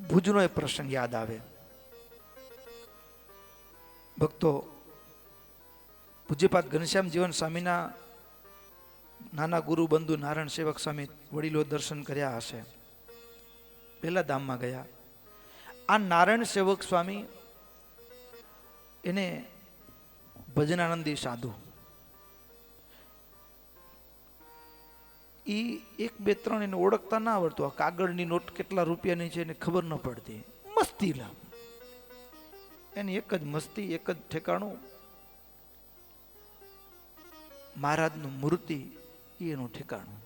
ભુજનો એ પ્રસંગ યાદ આવે. ભક્તો પૂજ્યપાદ ઘનશ્યામ જીવન સ્વામીના નાના ગુરુ બંધુ નારાયણ સેવક સ્વામી વડીલો દર્શન કર્યા હશે. પહેલા ધામમાં ગયા. આ નારાયણ સેવક સ્વામી એને ભજનાનંદી સાધુ, ઈ 1 2 3 એને ઓળખતા ના આવડતું. આ કાગળની નોટ કેટલા રૂપિયાની છે એને ખબર ન પડતી. મસ્તી લાવ એની એક જ મસ્તી, એક જ ઠેકાણું મહારાજનું મૂર્તિ, એનું ઠેકાણું.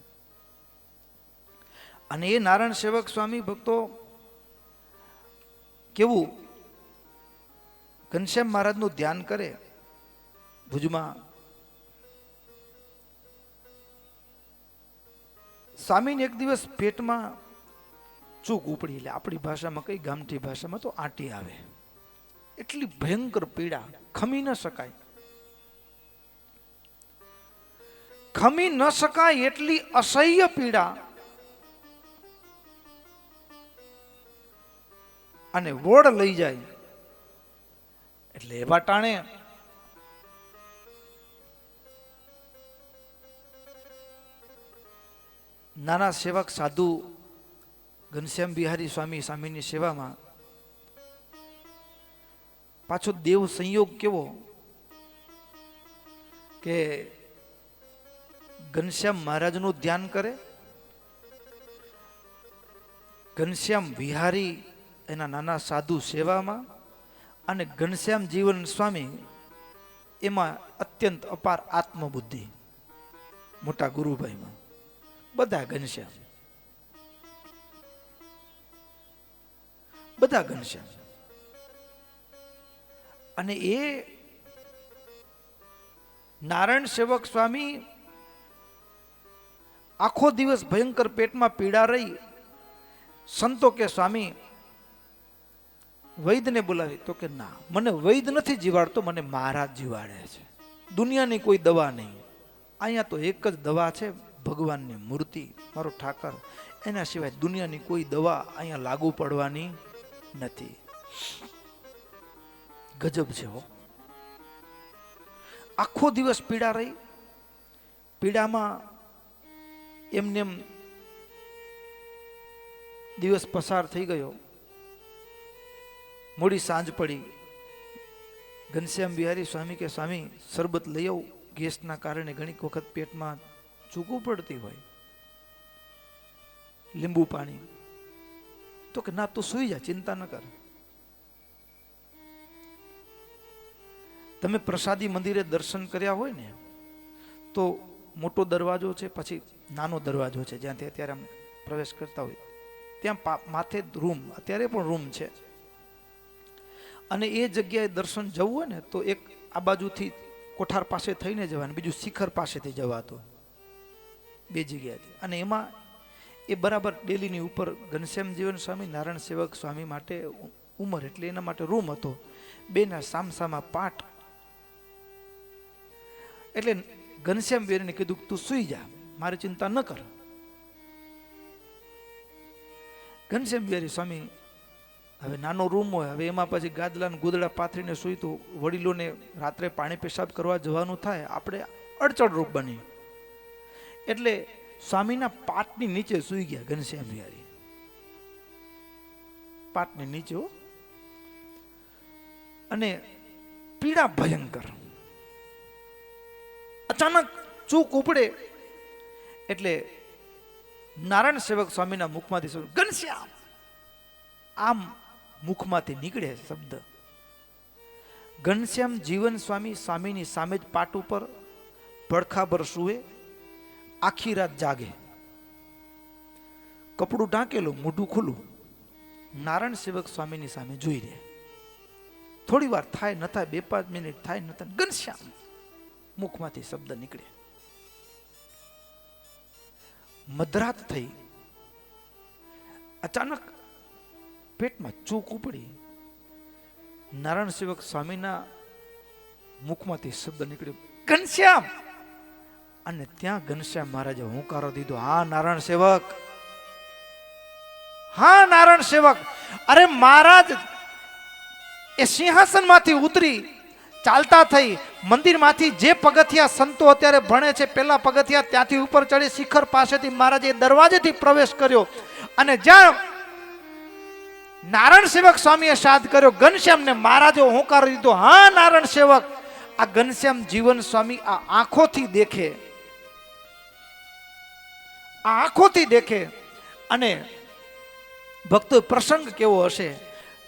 અને એ નારાયણ સેવક સ્વામી ભક્તો કેવું ઘનશ્યામ મહારાજનું ધ્યાન કરે. ભુજમાં સ્વામીને એક દિવસ પેટમાં ચૂક ઉપડી, એટલે આપણી ભાષામાં કઈ ગામઠી ભાષામાં તો આંટી આવે. એટલી ભયંકર પીડા, ખમી ન શકાય, ખમી ન શકાય એટલી અસહ્ય પીડા. અને વોડ લઈ જાય એટલે એવા ટાણે નાના સેવક સાધુ ઘનશ્યામ બિહારી સ્વામી સ્વામીની સેવામાં. પાછો દેવ સંયોગ કેવો કે ઘનશ્યામ મહારાજનું ધ્યાન કરે, ઘનશ્યામ વિહારી એના નાના સાધુ સેવામાં, અને ઘનશ્યામ જીવન સ્વામી એમાં અત્યંત અપાર આત્મબુદ્ધિ, મોટા ગુરુભાઈમાં બધા ઘનશ્યામ, બધા ઘનશ્યામ. અને એ નારાયણ સેવક સ્વામી આખો દિવસ ભયંકર પેટમાં પીડા રહી. સંતો કે સ્વામી વૈદને બોલાવી, તો કે ના, મને વૈદ નથી જીવાડતો, મને મહારાજ જીવાડે છે. દુનિયાની કોઈ દવા નહીં, અહીંયા તો એક જ દવા છે, ભગવાનની મૂર્તિ, મારો ઠાકર. એના સિવાય દુનિયાની કોઈ દવા અહીંયા લાગુ પડવાની નથી. ગજબ છે હો. આખો દિવસ પીડા રહી. પીડામાં એમને એમ દિવસ પસાર થઈ ગયો. મોડી સાંજ પડી. ઘનશ્યામ બિહારી સ્વામી કે સ્વામી શરબત લઈ આવું, ગેસના કારણે ઘણી વખત પેટમાં ચૂકવું પડતી હોય, લીંબુ પાણી. તો કે ના, તું સુઈ જા, ચિંતા ન કર. તમે પ્રસાદી મંદિરે દર્શન કર્યા હોય ને, તો મોટો દરવાજો છે, પછી નાનો દરવાજો છે, જ્યાંથી અત્યારે આમ પ્રવેશ કરતા હોય, ત્યાં માથે રૂમ, અત્યારે પણ રૂમ છે. અને એ જગ્યાએ દર્શન જવું હોય ને, તો એક આ બાજુથી કોઠાર પાસે થઈને જવાનું, બીજું શિખર પાસેથી જવાતું, 2 જગ્યાથી. અને એમાં એ બરાબર ડેલીની ઉપર ઘનશ્યામ જીવન સ્વામી, નારાયણ સેવક સ્વામી માટે ઉંમર, એટલે એના માટે રૂમ હતો. બેના સામસામા પાટ. એટલે ઘનશ્યામ બેનને કીધું, તું સુઈ જા, મારી ચિંતા ન કર. ઘનશ્યામ બિહારી સ્વામી, હવે નાનો રૂમ હોય, હવે એમાં પછી ગાદલા ને ગોદડા પાથરીને સુઈ, તો વડીલોને રાત્રે પાણી પેશાબ કરવા જવાનું થાય, આપણે અડચણરૂપ બની. એટલે સ્વામીના પાટની નીચે સુઈ ગયા ઘનશ્યામ બિહારી, પાટની નીચે. અને પીડા ભયંકર. અચાનક ચૂક ઉપડે એટલે નારાયણ સેવક સ્વામીના મુખમાંથી ઘનશ્યામ, આમ મુખમાંથી નીકળે શબ્દ. ઘનશ્યામ જીવન સ્વામી સ્વામીની સામે જ પાટ ઉપર પડખાબર સુવે, આખી રાત જાગે, કપડું ઢાંકેલું, મોઢું ખુલ્લું, નારાયણ સેવક સ્વામીની સામે જોઈ રહે. થોડી વાર થાય ન થાય, 2-5 મિનિટ થાય ન થાય, ઘનશ્યામ મુખમાંથી શબ્દ નીકળે. મધરાત થઈ. અચાનક પેટમાં ચૂક ઉપડી. નારાયણ સેવક સ્વામીના મુખમાંથી શબ્દ નીકળ્યો, ઘનશ્યામ. અને ત્યાં ઘનશ્યામ મહારાજે હુંકારો દીધો, હા નારાયણ સેવક, હા નારાયણ સેવક, અરે મહારાજ એ સિંહાસનમાંથી ઉતરી ચાલતા થઈ મંદિરમાંથી જે પગથિયા સંતો અત્યારે ભણે છે, પેલા પગથિયા ત્યાંથી ઉપર ચડી શિખર પાસેથી મહારાજે દરવાજેથી પ્રવેશ કર્યો અને જ્યાં નારાયણ સેવક સ્વામીએ સાથ કર્યો ઘનશ્યામને મહારાજે હોંકાર દીધો, હા નારાયણ સેવક, આ ઘનશ્યામ જીવન સ્વામી આ આંખોથી દેખે, આ આંખોથી દેખે. અને ભક્તો પ્રસંગ કેવો હશે,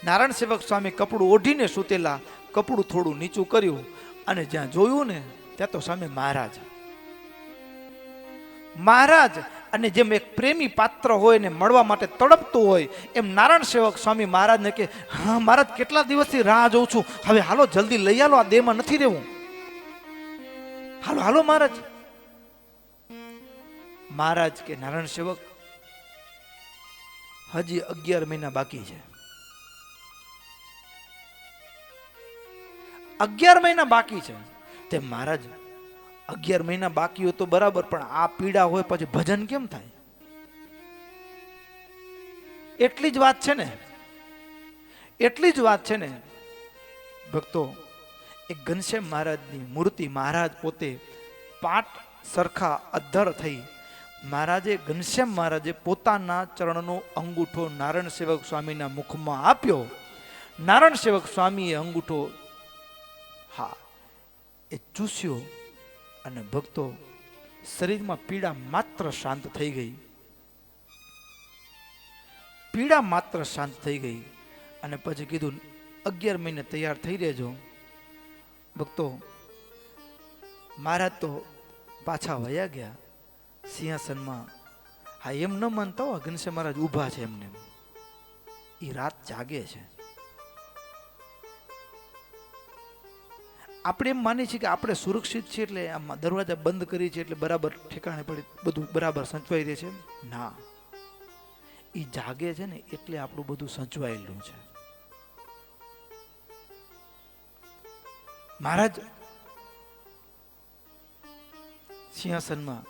નારાયણ સેવક સ્વામી કપડું ઓઢીને સૂતેલા, કપડું થોડું નીચું કર્યું અને જ્યાં જોયું ને ત્યાં તો સામે મહારાજ. મહારાજ અને જેમ એક પ્રેમી પાત્ર હોય ને મળવા માટે તડપતું હોય એમ નારાયણ સેવક સ્વામી મહારાજને કે, હા મહારાજ કેટલા દિવસથી રાહ જોઉં છું, હવે હાલો જલ્દી લઈ આલો, આ દેહમાં નથી રહેવું, હાલો હાલો મહારાજ. મહારાજ કે નારાયણ સેવક હજી 11 મહિના બાકી છે, 11 મહિના બાકી છે. તે મહારાજ 11 મહિના બાકી હોય તો બરાબર, પણ આ પીડા હોય પછી ભજન કેમ થાય? એટલી જ વાત છે ને, એટલી જ વાત છે ને ભક્તો. એક ઘનશ્યામ મહારાજની મૂર્તિ, મહારાજ પોતે પાટ સરખા અધ્ધર થઈ મહારાજે, ઘનશ્યામ મહારાજે પોતાના ચરણનો અંગૂઠો નારાયણ સેવક સ્વામીના મુખમાં આપ્યો. નારાયણ સેવક સ્વામીએ અંગૂઠો હા એ ચૂસ્યો અને ભક્તો શરીરમાં પીડા માત્ર શાંત થઈ ગઈ, પીડા માત્ર શાંત થઈ ગઈ. અને પછી કીધું 11 મહિને તૈયાર થઈ રહેજો. ભક્તો મહારાજ તો પાછા વયા ગયા સિંહાસનમાં. હા એમ ન માનતા હો, ઘનશ્યામ મહારાજ ઊભા છે એમને, એ રાત જાગે છે. આપણે એમ માનીએ છીએ કે આપણે સુરક્ષિત છીએ એટલે આમ દરવાજા બંધ કરી છે એટલે બરાબર ઠેકાણે પડી બધું બરાબર સચવાઈ રહે છે. ના, એ જાગે છે ને એટલે આપણું બધું સચવાયેલું છે. મહારાજ સિંહાસનમાં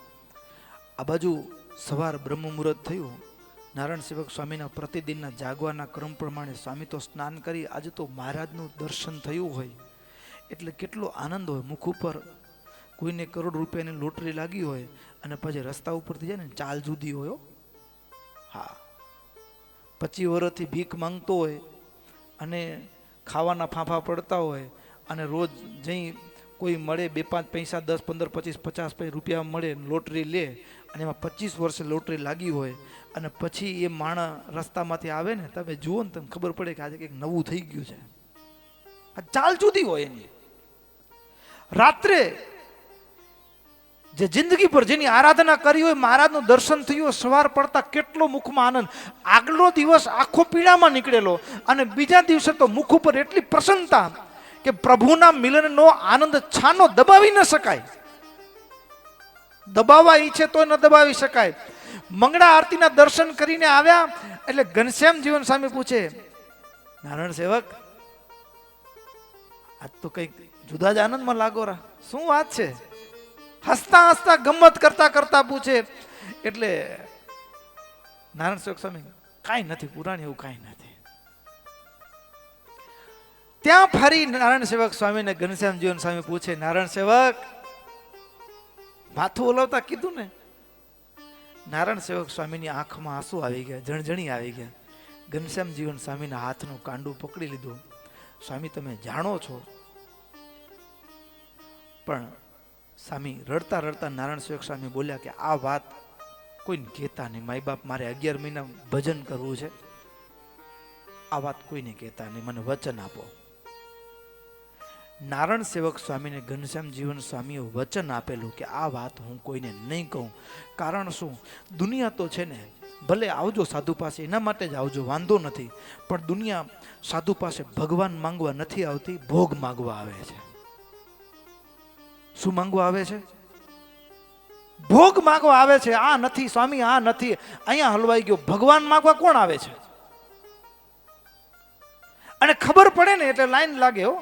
આ બાજુ સવાર બ્રહ્મ મુહૂર્ત થયું. નારાયણ સેવક સ્વામીના પ્રતિદિનના જાગવાના ક્રમ પ્રમાણે સ્વામી તો સ્નાન કરી, આજે તો મહારાજનું દર્શન થયું હોય એટલે કેટલો આનંદ હોય. મુખ ઉપર કોઈને કરોડ રૂપિયાની લોટરી લાગી હોય અને પછી રસ્તા ઉપરથી જાય ને ચાલ જુદી હોય. હા, 25 વર્ષથી ભીખ માંગતો હોય અને ખાવાના ફાંફા પડતા હોય અને રોજ જઈ કોઈ મળે 2-5 પૈસા 10, 15, 25, 50 રૂપિયા મળે, લોટરી લે અને એમાં 25 વર્ષે લોટરી લાગી હોય અને પછી એ માણસ રસ્તામાંથી આવે ને, તમે જુઓ ને તમને ખબર પડે કે આજે કંઈક નવું થઈ ગયું છે. આ ચાલ જુદી હોય એની. રાત્રે જે જિંદગી પર જેની આરાધના કરી હોય, મહારાજનું દર્શન થયું હોય, સવાર પડતા કેટલો મુખમાં આનંદ. આગલો દિવસ આખો પીડામાં નીકળેલો અને બીજા દિવસે તો મુખ ઉપર એટલી પ્રસન્નતા કે પ્રભુના મિલનનો આનંદ છાનો દબાવી ન શકાય. દબાવવા ઈચ્છે તો ન દબાવી શકાય. મંગળા આરતીના દર્શન કરીને આવ્યા એટલે ઘનશ્યામ જીવન સ્વામી પૂછે, નારાયણ સેવક આજ તો કઈક જુદા જ આનંદમાં લાગો રા, શું વાત છે? હસતા હસતા ગમત કરતા કરતા પૂછે. એટલે નારાયણ સેવક સ્વામી, કાંઈ નથી પુરાણી, એવું કાંઈ નથી. ત્યાં ફરી નારાયણ સેવક સ્વામીને ઘનશ્યામ જીવન સ્વામી પૂછે, નારાયણ સેવક માથું ઓલવતા કીધું ને. નારાયણ સેવક સ્વામીની આંખમાં આંસુ આવી ગયા, જણજણી આવી ગયા. ઘનશ્યામ જીવન સ્વામીના હાથનું કાંડું પકડી લીધું. સ્વામી તમે જાણો છો, પણ સ્વામી રડતા રડતા નારાયણ સેવક સ્વામી બોલ્યા કે આ વાત કોઈને કહેતા નહીં. માય બાપ, મારે 11 મહિના ભજન કરવું છે, આ વાત કોઈને કહેતા નહીં, મને વચન આપો. નારાયણ સેવક સ્વામીને ઘનશ્યામ જીવન સ્વામીએ વચન આપેલું કે આ વાત હું કોઈને નહીં કહું. કારણ શું? દુનિયા તો છે ને, ભલે આવજો સાધુ પાસે, એના માટે જ આવજો, વાંધો નથી, પણ દુનિયા સાધુ પાસે ભગવાન માંગવા નથી આવતી, ભોગ માંગવા આવે છે. શું માંગવા આવે છે? ભોગ માંગવા આવે છે. આ નથી સ્વામી, આ નથી, અહીંયા હલવાઈ ગયો. ભગવાન માંગવા કોણ આવે છે? અને ખબર પડે ને એટલે લાઈન લાગે. હો,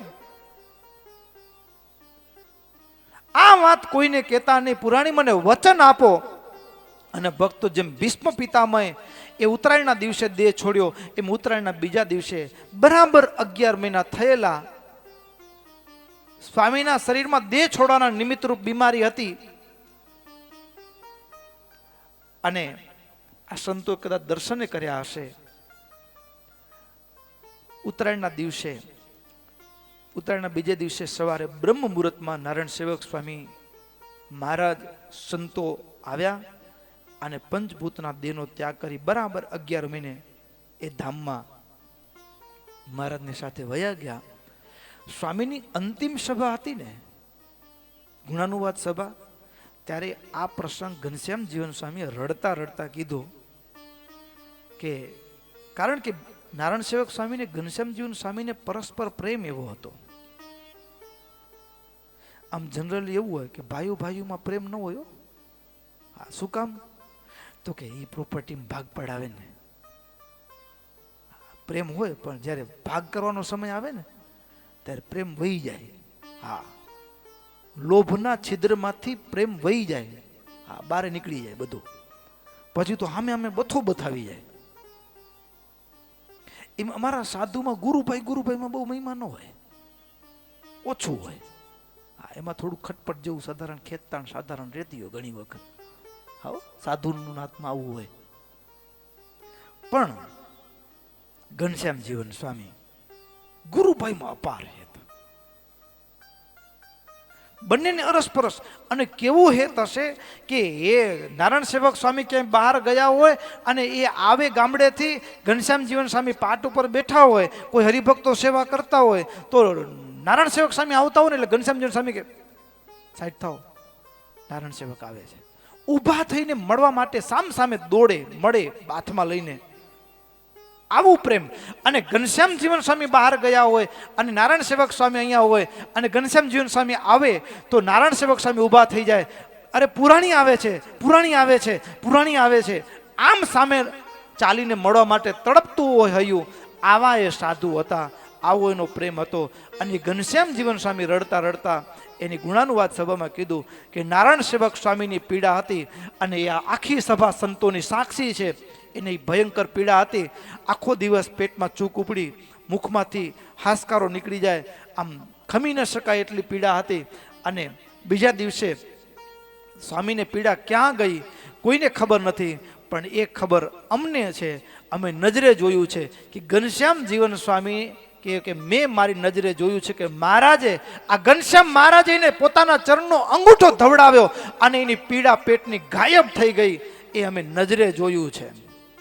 આ વાત કોઈને કહેતા નહીં. પુરાણી મને વચન આપો. અને ભક્તો જેમ ભીષ્મ પિતામહે એ ઉત્તરાયણના દિવસે દેહ છોડ્યો, એમ ઉત્તરાયણના બીજા દિવસે બરાબર 11 મહિના થયેલા સ્વામીના શરીરમાં દેહ છોડવાના નિમિત્તરૂપ બીમારી હતી. અને આ સંતો કદાચ દર્શને કર્યા હશે. ઉત્તરાયણના દિવસે, ઉત્તરાયણના બીજે દિવસે સવારે બ્રહ્મ મુહૂર્તમાં નારાયણ સેવક સ્વામી મહારાજ સંતો આવ્યા અને પંચભૂતના દેહનો ત્યાગ કરી બરાબર 11 મહિને એ ધામમાં મહારાજની સાથે વયા ગયા. સ્વામીની અંતિમ સભા હતી ને, ગુણાનુવાદ સભા, ત્યારે આ પ્રસંગ ઘનશ્યામ જીવન સ્વામીએ રડતા રડતા કીધો કે કારણ કે નારાયણ સેવક સ્વામીને ઘનશ્યામ જીવન સ્વામીને પરસ્પર પ્રેમ એવો હતો. આમ જનરલી એવું હોય કે ભાઈઓ ભાઈઓમાં પ્રેમ ન હોય. હા, શું કામ? તો કે એ પ્રોપર્ટીમાં ભાગ પડાવે ને. પ્રેમ હોય પણ જ્યારે ભાગ કરવાનો સમય આવે ને ત્યારે પ્રેમ વહી જાય. હા, લોભના છિદ્રમાંથી પ્રેમ વહી જાય. હા, બારે નીકળી જાય બધું. પછી તો સામે બથો બથાવી જાય. એમ અમારા સાધુમાં ગુરુભાઈમાં બહુ મહિમા ન હોય, ઓછું હોય. હા, એમાં થોડું ખટપટ જેવું સાધારણ ખેતતાણ સાધારણ રહેતી હોય ઘણી વખત. હા, સાધુનું નાથમાં આવું હોય. પણ ઘનશ્યામ જીવન સ્વામી ગુરુભાઈમાં અપાર હેત, બંનેને અરસપરસ. અને કેવું હેત હશે કે એ નારાયણ સેવક સ્વામી ક્યાંય બહાર ગયા હોય અને એ આવે ગામડેથી, ઘનશ્યામ જીવન સ્વામી પાટ ઉપર બેઠા હોય, કોઈ હરિભક્તો સેવા કરતા હોય, તો નારાયણ સેવક સ્વામી આવતા હોય ને એટલે ઘનશ્યામ જીવન સ્વામી કે સાઈડ થાવ, નારાયણ સેવક આવે છે. ઊભા થઈને મળવા માટે સામ સામે દોડે, મળે હાથમાં લઈને. આવું પ્રેમ. અને ઘનશ્યામ જીવન સ્વામી બહાર ગયા હોય અને નારાયણ સેવક સ્વામી અહીંયા હોય અને ઘનશ્યામ જીવન સ્વામી આવે તો નારાયણ સેવક સ્વામી ઊભા થઈ જાય, અરે પુરાણી આવે છે, પુરાણી આવે છે, પુરાણી આવે છે. આમ સામે ચાલીને મળવા માટે તડપતું હોય હૈયું. આવા એ સાધુ હતા, આવો એનો પ્રેમ હતો. અને ઘનશ્યામ જીવન સ્વામી રડતા રડતા એની ગુણાનુવાદ સભામાં કીધું કે નારાયણ સેવક સ્વામીની પીડા હતી અને એ આખી સભા સંતોની સાક્ષી છે. એની ભયંકર પીડા હતી. આખો દિવસ પેટમાં ચૂક ઉપડી, મુખમાંથી હાશકારો નીકળી જાય, આમ ખમી ન શકાય એટલી પીડા હતી. અને બીજા દિવસે સ્વામીને પીડા ક્યાં ગઈ કોઈને ખબર નથી, પણ એ ખબર અમને છે. અમે નજરે જોયું છે કે ઘનશ્યામ જીવન સ્વામી કે મેં મારી નજરે જોયું છે કે મહારાજે, આ ઘનશ્યામ મહારાજે એને પોતાના ચરણનો અંગૂઠો ધવડાવ્યો અને એની પીડા પેટની ગાયબ થઈ ગઈ. એ અમે નજરે જોયું છે.